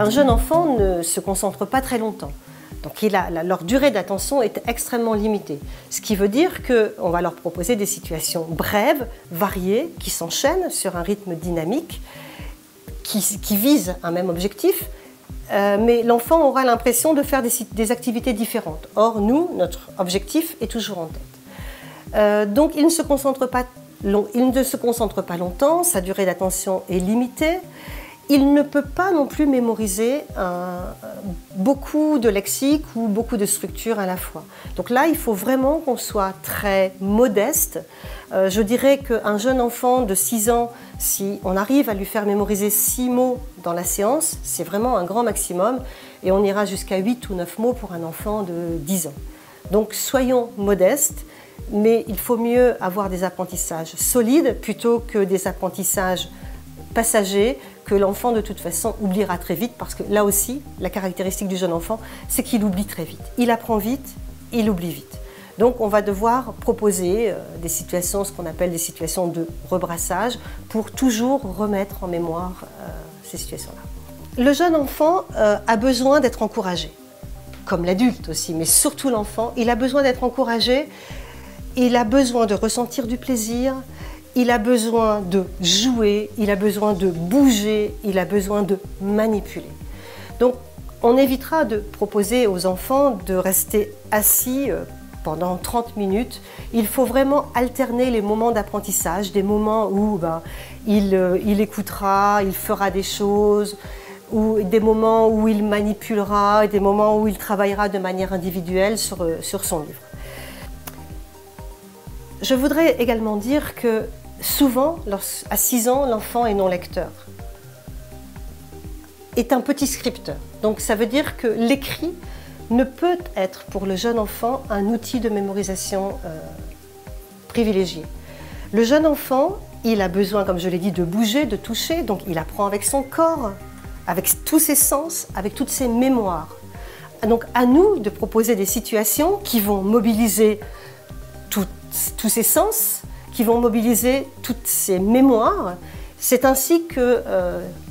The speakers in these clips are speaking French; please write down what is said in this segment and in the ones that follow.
un jeune enfant ne se concentre pas très longtemps. Donc leur durée d'attention est extrêmement limitée. Ce qui veut dire qu'on va leur proposer des situations brèves, variées, qui s'enchaînent sur un rythme dynamique, qui visent un même objectif, mais l'enfant aura l'impression de faire des activités différentes. Or, nous, notre objectif est toujours en tête. Donc il ne se concentre pas longtemps, sa durée d'attention est limitée. Il ne peut pas non plus mémoriser beaucoup de lexique ou beaucoup de structures à la fois. Donc là, il faut vraiment qu'on soit très modeste. Je dirais qu'un jeune enfant de 6 ans, si on arrive à lui faire mémoriser 6 mots dans la séance, c'est vraiment un grand maximum. Et on ira jusqu'à 8 ou 9 mots pour un enfant de 10 ans. Donc soyons modestes, mais il faut mieux avoir des apprentissages solides plutôt que des apprentissages passagers que l'enfant de toute façon oubliera très vite, parce que là aussi, la caractéristique du jeune enfant, c'est qu'il oublie très vite. Il apprend vite, il oublie vite. Donc on va devoir proposer des situations, ce qu'on appelle des situations de rebrassage, pour toujours remettre en mémoire ces situations-là. Le jeune enfant a besoin d'être encouragé, comme l'adulte aussi, mais surtout l'enfant, il a besoin d'être encouragé, il a besoin de ressentir du plaisir, il a besoin de jouer, il a besoin de bouger, il a besoin de manipuler. Donc on évitera de proposer aux enfants de rester assis pendant 30 minutes. Il faut vraiment alterner les moments d'apprentissage, des moments où il écoutera, il fera des choses, ou des moments où il manipulera, et des moments où il travaillera de manière individuelle sur son livre. Je voudrais également dire que souvent, à 6 ans, l'enfant est non lecteur, est un petit scripteur. Donc ça veut dire que l'écrit ne peut être pour le jeune enfant un outil de mémorisation privilégié. Le jeune enfant, il a besoin, comme je l'ai dit, de bouger, de toucher, donc il apprend avec son corps, avec tous ses sens, avec toutes ses mémoires. Donc à nous de proposer des situations qui vont mobiliser tous ses sens, qui vont mobiliser toutes ses mémoires. C'est ainsi que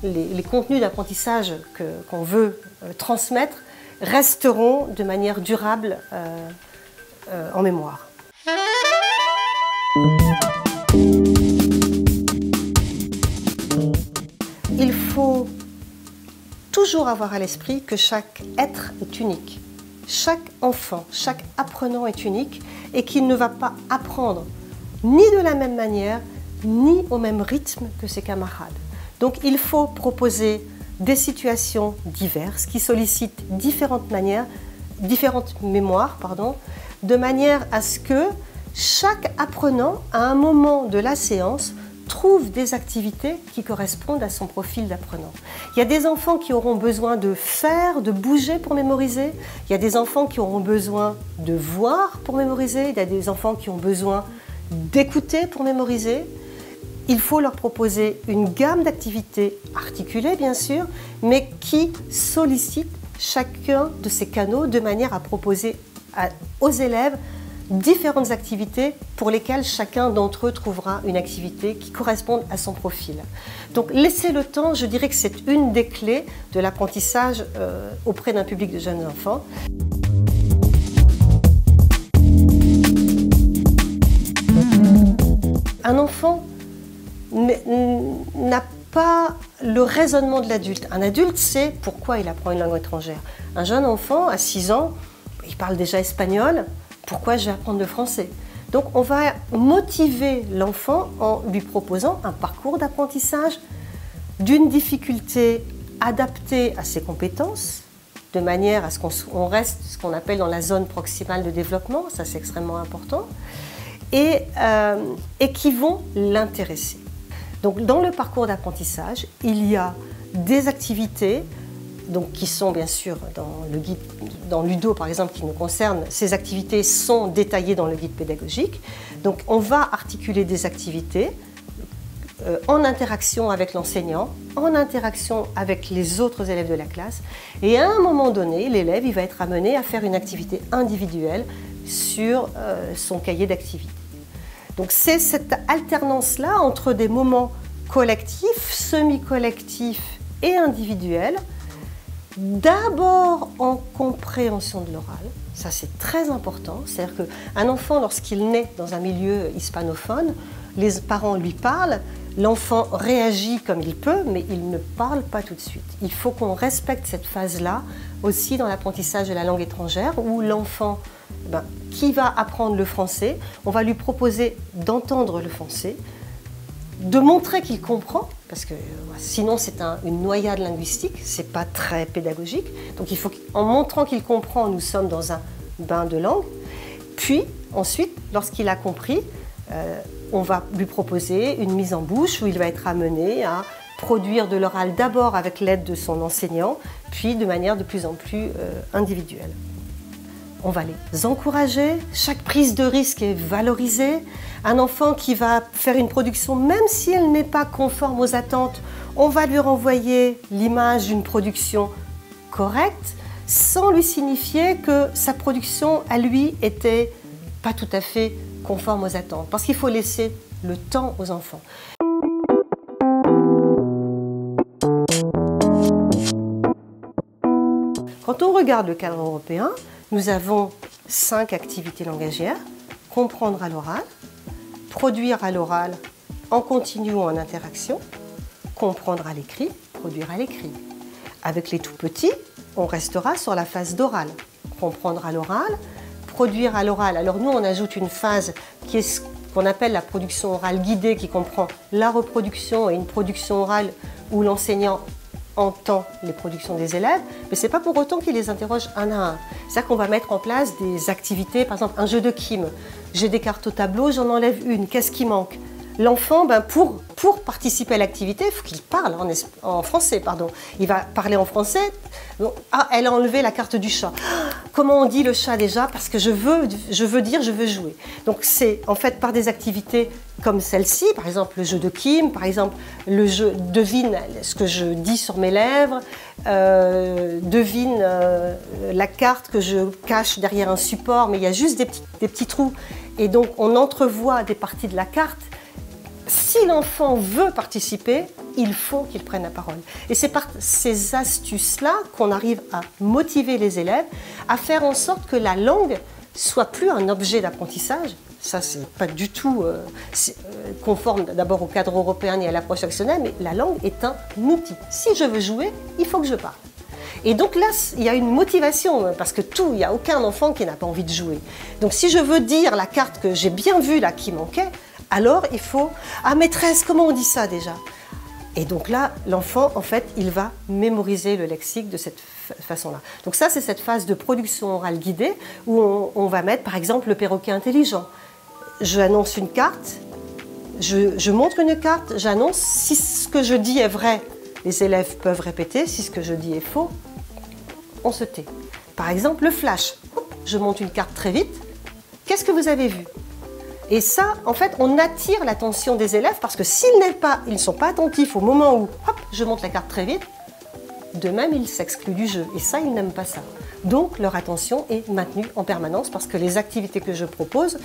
les contenus d'apprentissage qu'on veut transmettre resteront de manière durable en mémoire. Il faut toujours avoir à l'esprit que chaque être est unique. Chaque enfant, chaque apprenant est unique et qu'il ne va pas apprendre ni de la même manière, ni au même rythme que ses camarades. Donc il faut proposer des situations diverses qui sollicitent différentes mémoires, de manière à ce que chaque apprenant, à un moment de la séance, trouve des activités qui correspondent à son profil d'apprenant. Il y a des enfants qui auront besoin de faire, de bouger pour mémoriser. Il y a des enfants qui auront besoin de voir pour mémoriser. Il y a des enfants qui ont besoin d'écouter pour mémoriser. Il faut leur proposer une gamme d'activités articulées, bien sûr, mais qui sollicitent chacun de ces canaux de manière à proposer aux élèves différentes activités pour lesquelles chacun d'entre eux trouvera une activité qui corresponde à son profil. Donc laisser le temps, je dirais que c'est une des clés de l'apprentissage auprès d'un public de jeunes enfants. Un enfant n'a pas le raisonnement de l'adulte. Un adulte sait pourquoi il apprend une langue étrangère. Un jeune enfant, à 6 ans, il parle déjà espagnol. Pourquoi je vais apprendre le français? Donc on va motiver l'enfant en lui proposant un parcours d'apprentissage d'une difficulté adaptée à ses compétences, de manière à ce qu'on reste ce qu'on appelle dans la zone proximale de développement, ça c'est extrêmement important, et qui vont l'intéresser. Donc dans le parcours d'apprentissage, il y a des activités donc, qui sont bien sûr dans le guide, dans Ludo par exemple, qui nous concerne, ces activités sont détaillées dans le guide pédagogique. Donc on va articuler des activités en interaction avec l'enseignant, en interaction avec les autres élèves de la classe. Et à un moment donné, l'élève va être amené à faire une activité individuelle sur son cahier d'activités. Donc c'est cette alternance-là entre des moments collectifs, semi-collectifs et individuels d'abord en compréhension de l'oral. Ça, c'est très important. C'est-à-dire qu'un enfant, lorsqu'il naît dans un milieu hispanophone, les parents lui parlent, l'enfant réagit comme il peut, mais il ne parle pas tout de suite. Il faut qu'on respecte cette phase-là aussi dans l'apprentissage de la langue étrangère, où l'enfant qui va apprendre le français, on va lui proposer d'entendre le français, de montrer qu'il comprend, parce que sinon c'est une noyade linguistique, c'est pas très pédagogique. Donc il faut qu'en montrant qu'il comprend, nous sommes dans un bain de langue. Puis ensuite, lorsqu'il a compris, on va lui proposer une mise en bouche où il va être amené à produire de l'oral d'abord avec l'aide de son enseignant, puis de manière de plus en plus individuelle. On va les encourager, chaque prise de risque est valorisée. Un enfant qui va faire une production, même si elle n'est pas conforme aux attentes, on va lui renvoyer l'image d'une production correcte, sans lui signifier que sa production, à lui, était pas tout à fait conforme aux attentes. Parce qu'il faut laisser le temps aux enfants. Quand on regarde le cadre européen, nous avons 5 activités langagières: comprendre à l'oral, produire à l'oral en continu ou en interaction, comprendre à l'écrit, produire à l'écrit. Avec les tout petits, on restera sur la phase d'oral. Comprendre à l'oral, produire à l'oral. Alors nous, on ajoute une phase qui est ce qu'on appelle la production orale guidée, qui comprend la reproduction et une production orale où l'enseignant entend les productions des élèves, mais ce n'est pas pour autant qu'il les interroge un à un. C'est-à-dire qu'on va mettre en place des activités, par exemple un jeu de Kim. J'ai des cartes au tableau, j'en enlève une, qu'est-ce qui manque? L'enfant, pour participer à l'activité, il faut qu'il parle en français. Pardon. Il va parler en français. Ah, elle a enlevé la carte du chat. Comment on dit le chat déjà? Parce que je veux dire, je veux jouer. Donc c'est en fait par des activités comme celle-ci, par exemple le jeu de Kim, par exemple le jeu devine ce que je dis sur mes lèvres, devine la carte que je cache derrière un support, mais il y a juste des petits trous. Et donc on entrevoit des parties de la carte. Si l'enfant veut participer, il faut qu'il prenne la parole. Et c'est par ces astuces-là qu'on arrive à motiver les élèves, à faire en sorte que la langue soit plus un objet d'apprentissage. Ça, c'est pas du tout conforme d'abord au cadre européen ni à l'approche actionnelle, mais la langue est un outil. Si je veux jouer, il faut que je parle. Et donc là, il y a une motivation, parce que il n'y a aucun enfant qui n'a pas envie de jouer. Donc si je veux dire la carte que j'ai bien vue là qui manquait, alors il faut « Ah maîtresse, comment on dit ça déjà ?» Et donc là, l'enfant, en fait, il va mémoriser le lexique de cette façon-là. Donc ça, c'est cette phase de production orale guidée où on va mettre, par exemple, le perroquet intelligent. J'annonce une carte, je montre une carte, j'annonce. Si ce que je dis est vrai, les élèves peuvent répéter. Si ce que je dis est faux, on se tait. Par exemple, le flash. Je monte une carte très vite. Qu'est-ce que vous avez vu ? Et ça, en fait, on attire l'attention des élèves parce que s'ils ne sont pas attentifs au moment où hop, je monte la carte très vite, de même, ils s'excluent du jeu. Et ça, ils n'aiment pas ça. Donc, leur attention est maintenue en permanence parce que les activités que je propose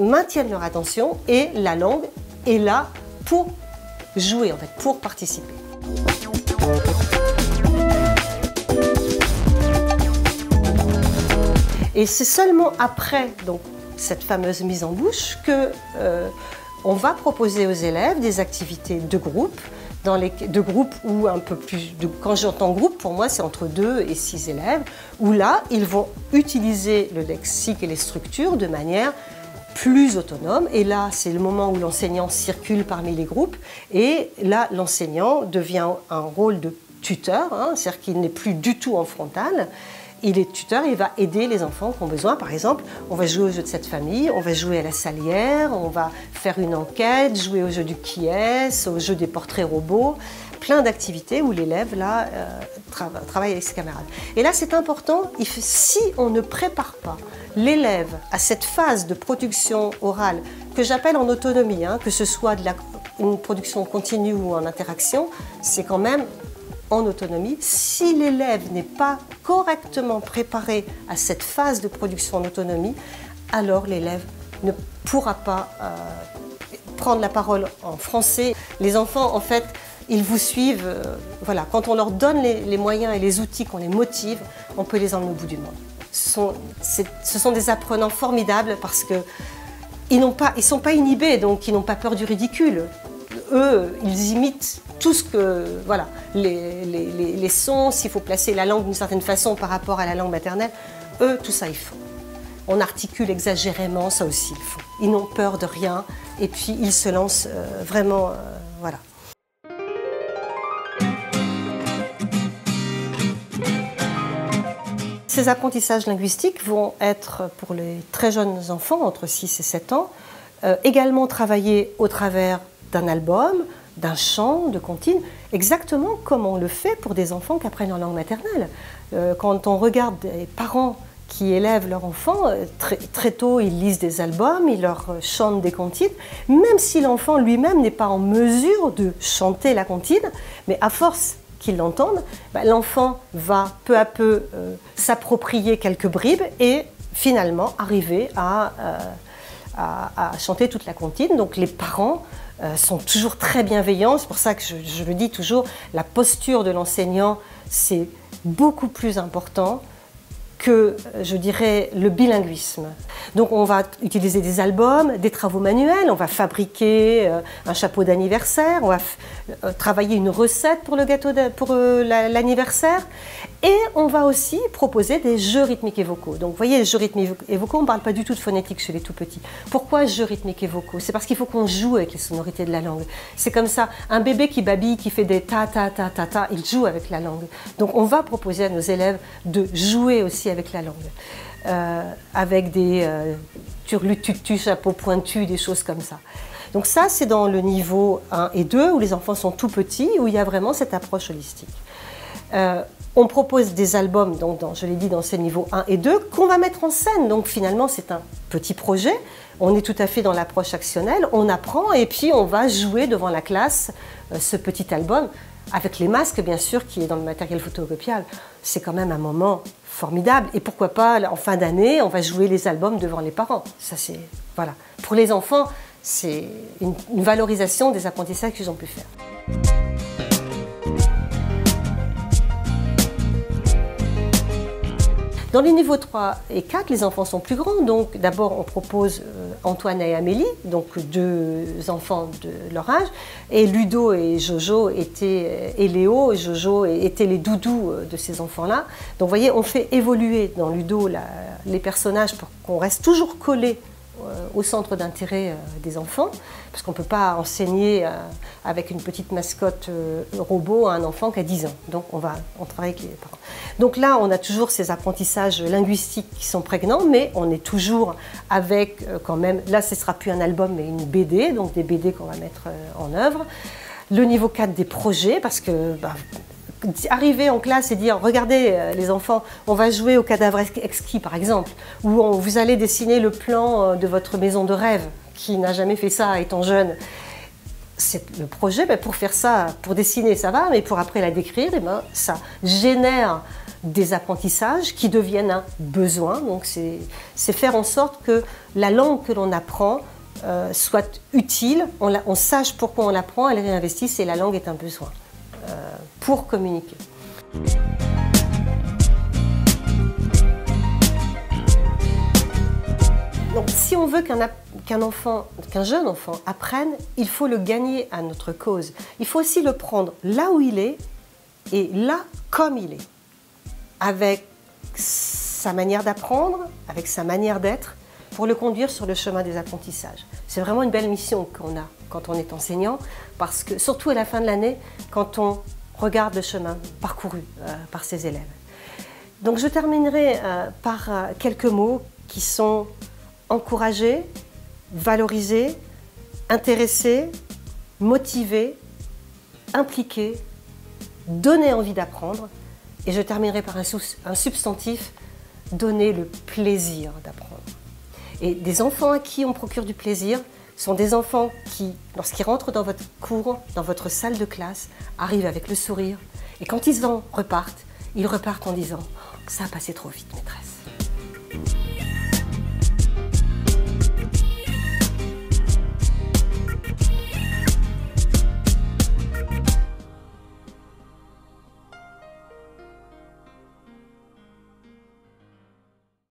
maintiennent leur attention et la langue est là pour jouer, en fait, pour participer. Et c'est seulement après donc, cette fameuse mise en bouche que on va proposer aux élèves des activités de groupe, de groupe ou un peu plus, quand j'entends groupe, pour moi c'est entre 2 et 6 élèves, où là ils vont utiliser le lexique et les structures de manière plus autonome. Et là c'est le moment où l'enseignant circule parmi les groupes et là l'enseignant devient un rôle de tuteur, hein, c'est-à-dire qu'il n'est plus du tout en frontal. Il est tuteur, il va aider les enfants qui ont besoin. Par exemple, on va jouer au jeu de cette famille, on va jouer à la salière, on va faire une enquête, jouer au jeu du qui est, au jeu des portraits robots, plein d'activités où l'élève là travaille avec ses camarades. Et là, c'est important, si on ne prépare pas l'élève à cette phase de production orale que j'appelle en autonomie, hein, que ce soit une production continue ou en interaction, c'est quand même en autonomie. Si l'élève n'est pas correctement préparé à cette phase de production en autonomie, alors l'élève ne pourra pas prendre la parole en français. Les enfants, en fait, ils vous suivent. Voilà. Quand on leur donne les moyens et les outils, qu'on les motive, on peut les emmener au bout du monde. Ce sont des apprenants formidables parce qu'ils ne sont pas inhibés, donc ils n'ont pas peur du ridicule. Eux, ils imitent tout ce que, voilà, les sons, s'il faut placer la langue d'une certaine façon par rapport à la langue maternelle, eux, tout ça, ils font. On articule exagérément, ça aussi, ils font. Ils n'ont peur de rien et puis ils se lancent vraiment, voilà. Ces apprentissages linguistiques vont être, pour les très jeunes enfants, entre 6 et 7 ans, également travaillés au travers d'un album, d'un chant, de comptines, exactement comme on le fait pour des enfants qui apprennent leur langue maternelle. Quand on regarde des parents qui élèvent leurs enfants, très tôt ils lisent des albums, ils leur chantent des comptines, même si l'enfant lui-même n'est pas en mesure de chanter la comptine, mais à force qu'il l'entende, l'enfant va peu à peu s'approprier quelques bribes et finalement arriver à chanter toute la comptine. Donc les parents sont toujours très bienveillants, c'est pour ça que je le dis toujours, la posture de l'enseignant c'est beaucoup plus important que, je dirais, le bilinguisme. Donc on va utiliser des albums, des travaux manuels, on va fabriquer un chapeau d'anniversaire, on va travailler une recette pour le gâteau pour l'anniversaire, et on va aussi proposer des jeux rythmiques et vocaux. Donc vous voyez, les jeux rythmiques et vocaux, on ne parle pas du tout de phonétique chez les tout petits. Pourquoi jeux rythmiques et vocaux? C'est parce qu'il faut qu'on joue avec les sonorités de la langue. C'est comme ça, un bébé qui babille, qui fait des ta ta ta ta ta, il joue avec la langue. Donc on va proposer à nos élèves de jouer aussi avec la langue, avec des turlututu, chapeau pointu, des choses comme ça. Donc ça, c'est dans le niveau 1 et 2, où les enfants sont tout petits, où il y a vraiment cette approche holistique. On propose des albums, donc je l'ai dit, dans ces niveaux 1 et 2, qu'on va mettre en scène. Donc finalement, c'est un petit projet. On est tout à fait dans l'approche actionnelle. On apprend et puis on va jouer devant la classe ce petit album, avec les masques, bien sûr, qui est dans le matériel photocopiable. C'est quand même un moment formidable. Et pourquoi pas, en fin d'année, on va jouer les albums devant les parents. Ça, c'est, voilà. Pour les enfants, c'est une valorisation des apprentissages qu'ils ont pu faire. Dans les niveaux 3 et 4, les enfants sont plus grands. Donc d'abord, on propose Antoine et Amélie, donc 2 enfants de leur âge. Et Ludo et Jojo et Léo et Jojo étaient les doudous de ces enfants-là. Donc vous voyez, on fait évoluer dans Ludo les personnages pour qu'on reste toujours collés au centre d'intérêt des enfants, parce qu'on ne peut pas enseigner avec une petite mascotte robot à un enfant qui a 10 ans. Donc on travaille avec les parents. Donc là, on a toujours ces apprentissages linguistiques qui sont prégnants, mais on est toujours avec quand même, là ce ne sera plus un album mais une BD, donc des BD qu'on va mettre en œuvre. Le niveau 4 des projets, parce que arriver en classe et dire « Regardez les enfants, on va jouer au cadavre exquis par exemple, ou vous allez dessiner le plan de votre maison de rêve, qui n'a jamais fait ça étant jeune. » C'est le projet, pour faire ça, pour dessiner ça va, mais pour après la décrire, ça génère des apprentissages qui deviennent un besoin. Donc c'est faire en sorte que la langue que l'on apprend soit utile, on sache pourquoi on l'apprend, elle réinvestisse et la langue est un besoin pour communiquer. Donc, si on veut qu'un jeune enfant apprenne, il faut le gagner à notre cause. Il faut aussi le prendre là où il est et là comme il est, avec sa manière d'apprendre, avec sa manière d'être, pour le conduire sur le chemin des apprentissages. C'est vraiment une belle mission qu'on a quand on est enseignant, parce que surtout à la fin de l'année, quand on regarde le chemin parcouru par ses élèves. Donc je terminerai par quelques mots qui sont encourager, valoriser, intéresser, motiver, impliquer, donner envie d'apprendre. Et je terminerai par un substantif, donner le plaisir d'apprendre. Et des enfants à qui on procure du plaisir sont des enfants qui, lorsqu'ils rentrent dans votre cours, dans votre salle de classe, arrivent avec le sourire. Et quand ils en repartent, ils repartent en disant « Ça a passé trop vite, maîtresse ».